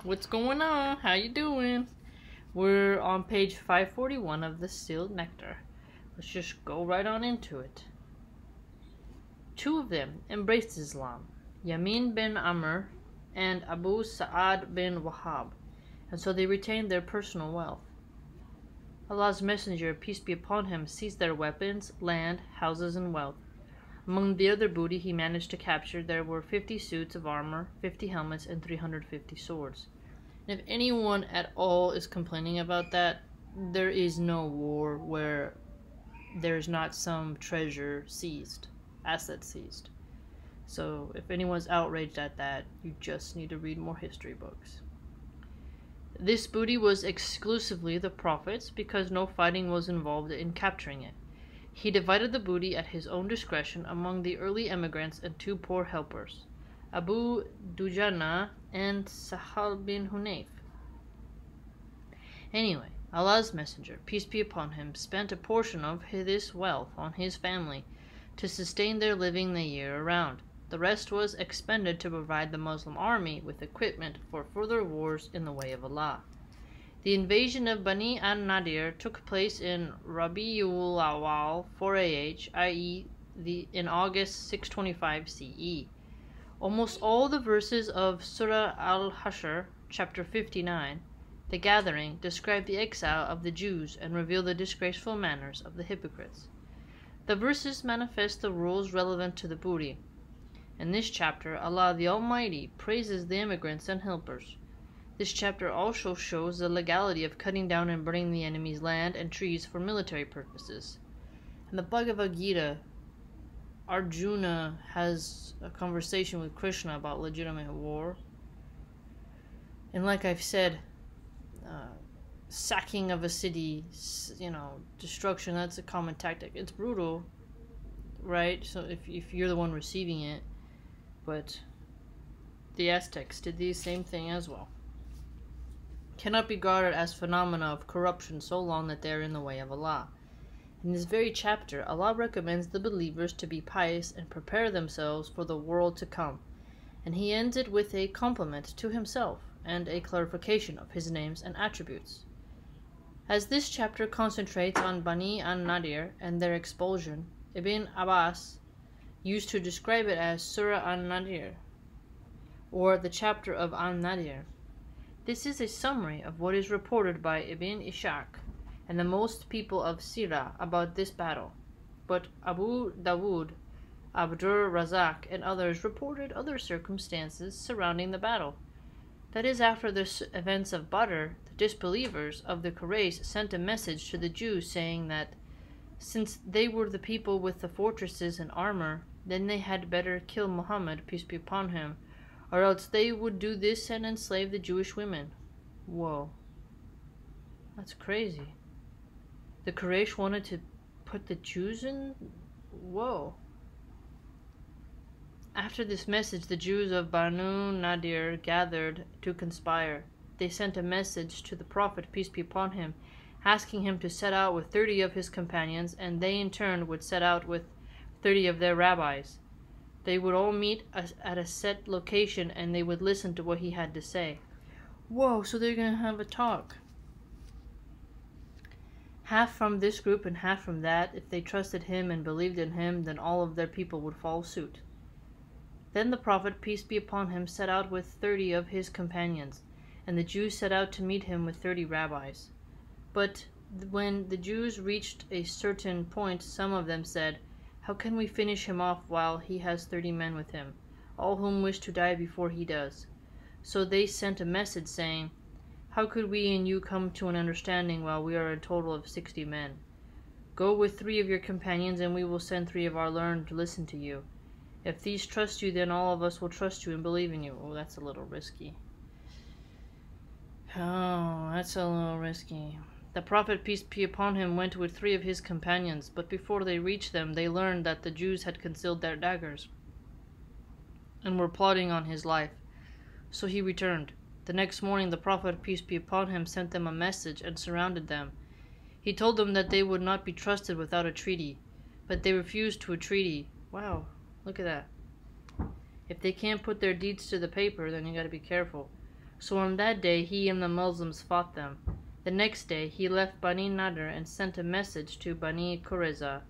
What's going on? How you doing? We're on page 541 of the Sealed Nectar. Let's just go right on into it. Two of them embraced Islam, Yamin bin Amr and Abu Sa'ad bin Wahab, and so they retained their personal wealth. Allah's Messenger, peace be upon him, seized their weapons, land, houses, and wealth. Among the other booty he managed to capture there were 50 suits of armor, 50 helmets, and 350 swords. And if anyone at all is complaining about that, there is no war where there's not some treasure seized, asset seized. So if anyone's outraged at that, you just need to read more history books. This booty was exclusively the Prophet's because no fighting was involved in capturing it. He divided the booty at his own discretion among the early emigrants and two poor helpers, Abu Dujana and Sahal bin Hunayf. Anyway, Allah's Messenger, peace be upon him, spent a portion of this wealth on his family to sustain their living the year around. The rest was expended to provide the Muslim army with equipment for further wars in the way of Allah. The invasion of Bani an-Nadir took place in Rabiul Awal 4 AH, i.e. in August 625 CE. Almost all the verses of Surah Al-Hashr, chapter 59, the gathering, describe the exile of the Jews and reveal the disgraceful manners of the hypocrites. The verses manifest the rules relevant to the booty. In this chapter, Allah the Almighty praises the immigrants and helpers. This chapter also shows the legality of cutting down and burning the enemy's land and trees for military purposes. In the Bhagavad Gita, Arjuna has a conversation with Krishna about legitimate war. And like I've said, sacking of a city, destruction, that's a common tactic. It's brutal, right? So if you're the one receiving it, but the Aztecs did the same thing as well. Cannot be regarded as phenomena of corruption so long that they are in the way of Allah. In this very chapter, Allah recommends the believers to be pious and prepare themselves for the world to come, and He ends it with a compliment to Himself and a clarification of His names and attributes. As this chapter concentrates on Bani an-Nadir and their expulsion, Ibn Abbas used to describe it as Surah an-Nadir, or the chapter of an-Nadir. This is a summary of what is reported by Ibn Ishaq and the most people of Sirah about this battle. But Abu Dawud, Abdur Razak, and others reported other circumstances surrounding the battle. That is, after the events of Badr, the disbelievers of the Quraysh sent a message to the Jews saying that since they were the people with the fortresses and armor, then they had better kill Muhammad, peace be upon him, or else they would do this and enslave the Jewish women. Whoa. That's crazy. The Quraysh wanted to put the Jews in? Whoa. After this message, the Jews of Banu Nadir gathered to conspire. They sent a message to the Prophet, peace be upon him, asking him to set out with 30 of his companions, and they in turn would set out with 30 of their rabbis. They would all meet at a set location and they would listen to what he had to say. Whoa, so they're going to have a talk. Half from this group and half from that. If they trusted him and believed in him, then all of their people would follow suit. Then the Prophet, peace be upon him, set out with 30 of his companions, and the Jews set out to meet him with 30 rabbis. But when the Jews reached a certain point, some of them said, "How can we finish him off while he has 30 men with him, all whom wish to die before he does?" So they sent a message saying, "How could we and you come to an understanding while we are a total of 60 men? Go with 3 of your companions and we will send 3 of our learned to listen to you. If these trust you, then all of us will trust you and believe in you." Oh, that's a little risky. Oh, that's a little risky. The Prophet, peace be upon him, went with 3 of his companions, but before they reached them, they learned that the Jews had concealed their daggers and were plotting on his life. So he returned. The next morning, the Prophet, peace be upon him, sent them a message and surrounded them. He told them that they would not be trusted without a treaty, but they refused to a treaty. Wow, look at that. If they can't put their deeds to the paper, then you got to be careful. So on that day he and the Muslims fought them. The next day he left Bani Nadir and sent a message to Bani Qurayza.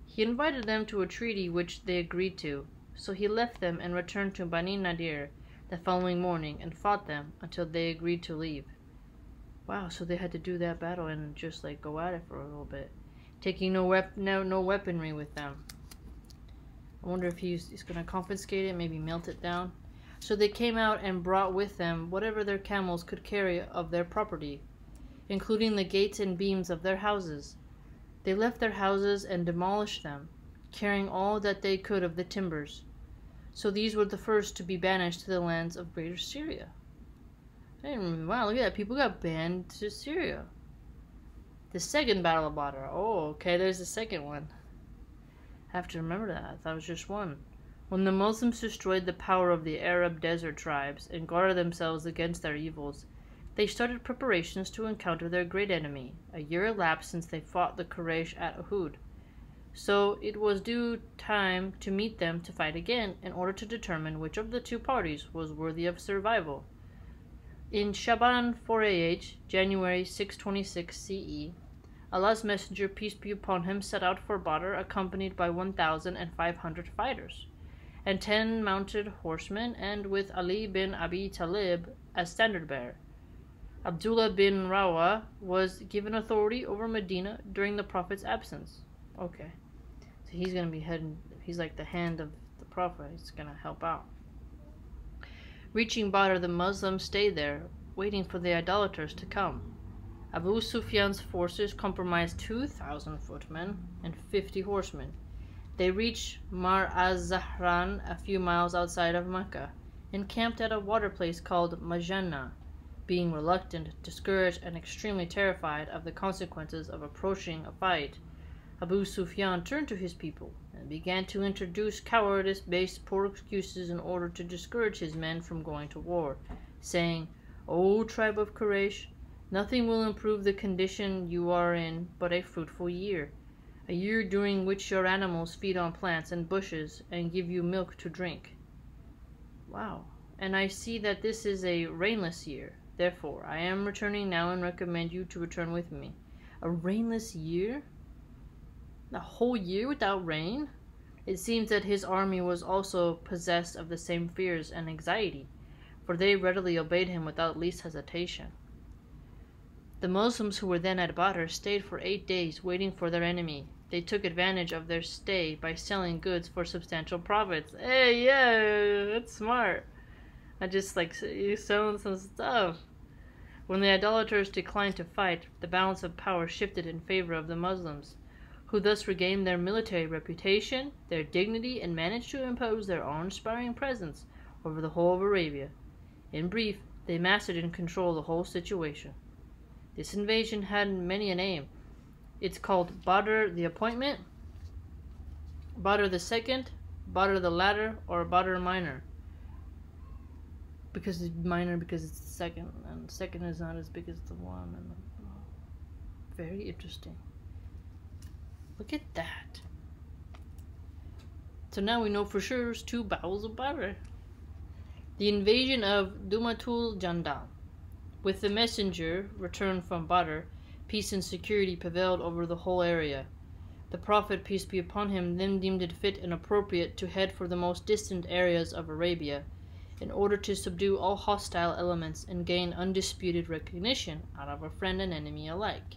He invited them to a treaty which they agreed to. So he left them and returned to Bani Nadir the following morning and fought them until they agreed to leave. Wow, so they had to do that battle and just like go at it for a little bit, taking no weaponry with them. I wonder if he's going to confiscate it, maybe melt it down. So they came out and brought with them whatever their camels could carry of their property, including the gates and beams of their houses. They left their houses and demolished them, carrying all that they could of the timbers. So these were the first to be banished to the lands of Greater Syria. Wow, look at that. People got banned to Syria. The second Battle of Badr. Oh, okay, there's the second one. I have to remember that. I thought it was just one. When the Muslims destroyed the power of the Arab desert tribes and guarded themselves against their evils, they started preparations to encounter their great enemy. A year elapsed since they fought the Quraysh at Uhud. So it was due time to meet them to fight again in order to determine which of the two parties was worthy of survival. In Shaban 4AH, January 626 CE, Allah's Messenger, peace be upon him, set out for Badr accompanied by 1,500 fighters and 10 mounted horsemen, and with Ali bin Abi Talib as standard bearer. Abdullah bin Rawa was given authority over Medina during the Prophet's absence. Okay, so he's going to be heading, he's like the hand of the Prophet, he's going to help out. Reaching Badr, the Muslims stayed there, waiting for the idolaters to come. Abu Sufyan's forces comprised 2,000 footmen and 50 horsemen. They reached Mar az-Zahran, a few miles outside of Mecca, and camped at a water place called Majanna. Being reluctant, discouraged, and extremely terrified of the consequences of approaching a fight, Abu Sufyan turned to his people and began to introduce cowardice-based poor excuses in order to discourage his men from going to war, saying, "O tribe of Quraysh, nothing will improve the condition you are in but a fruitful year, a year during which your animals feed on plants and bushes and give you milk to drink." Wow. And I see that this is a rainless year. Therefore, I am returning now and recommend you to return with me. A rainless year? A whole year without rain? It seems that his army was also possessed of the same fears and anxiety, for they readily obeyed him without least hesitation. The Muslims who were then at Badr stayed for 8 days waiting for their enemy. They took advantage of their stay by selling goods for substantial profits. Hey, yeah, that's smart. I just like you selling some stuff. When the idolaters declined to fight, the balance of power shifted in favor of the Muslims, who thus regained their military reputation, their dignity, and managed to impose their awe-inspiring presence over the whole of Arabia. In brief, they mastered and controlled the whole situation. This invasion had many a name. It's called Badr the Appointment, Badr the Second, Badr the Latter, or Badr Minor. Because it's minor because it's the second, and the second is not as big as the one. And very interesting. Look at that. So now we know for sure there's 2 battles of Badr. The invasion of Dumatul Jandal. With the messenger returned from Badr, peace and security prevailed over the whole area. The Prophet, peace be upon him, then deemed it fit and appropriate to head for the most distant areas of Arabia, in order to subdue all hostile elements and gain undisputed recognition out of a friend and enemy alike.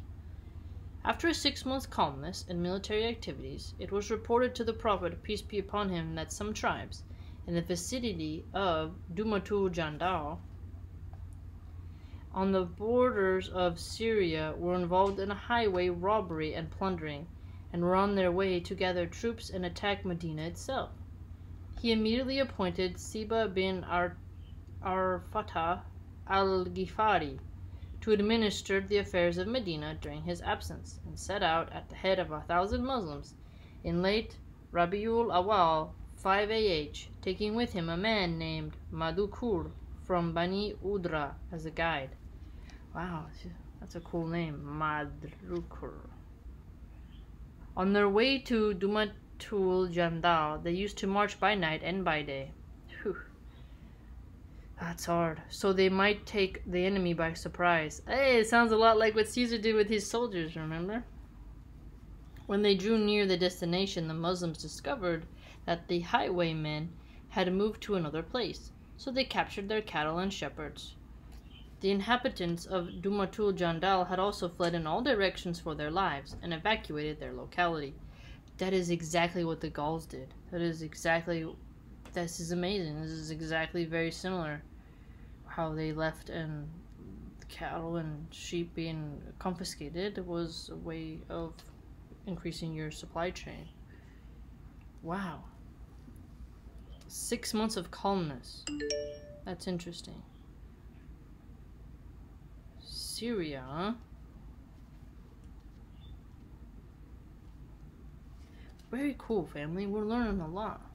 After a 6-month calmness in military activities, it was reported to the Prophet, peace be upon him, that some tribes in the vicinity of Dumatul Jandal, on the borders of Syria, were involved in a highway robbery and plundering, and were on their way to gather troops and attack Medina itself. He immediately appointed Siba bin Arfatah al-Ghifari to administer the affairs of Medina during his absence, and set out at the head of 1,000 Muslims in late Rabiul Awal 5AH, taking with him a man named Madukur from Bani Udra as a guide. Wow, that's a cool name, Madukur. On their way to Dumatul Jandal, they used to march by night and by day. Whew. That's hard. So they might take the enemy by surprise. Hey, it sounds a lot like what Caesar did with his soldiers, remember? When they drew near the destination, the Muslims discovered that the highwaymen had moved to another place, so they captured their cattle and shepherds. The inhabitants of Dumatul Jandal had also fled in all directions for their lives and evacuated their locality. That is exactly what the Gauls did. This is amazing. This is exactly very similar. How they left, and cattle and sheep being confiscated was a way of increasing your supply chain. Wow. 6 months of calmness. That's interesting. Syria, huh? Very cool, family. We're learning a lot.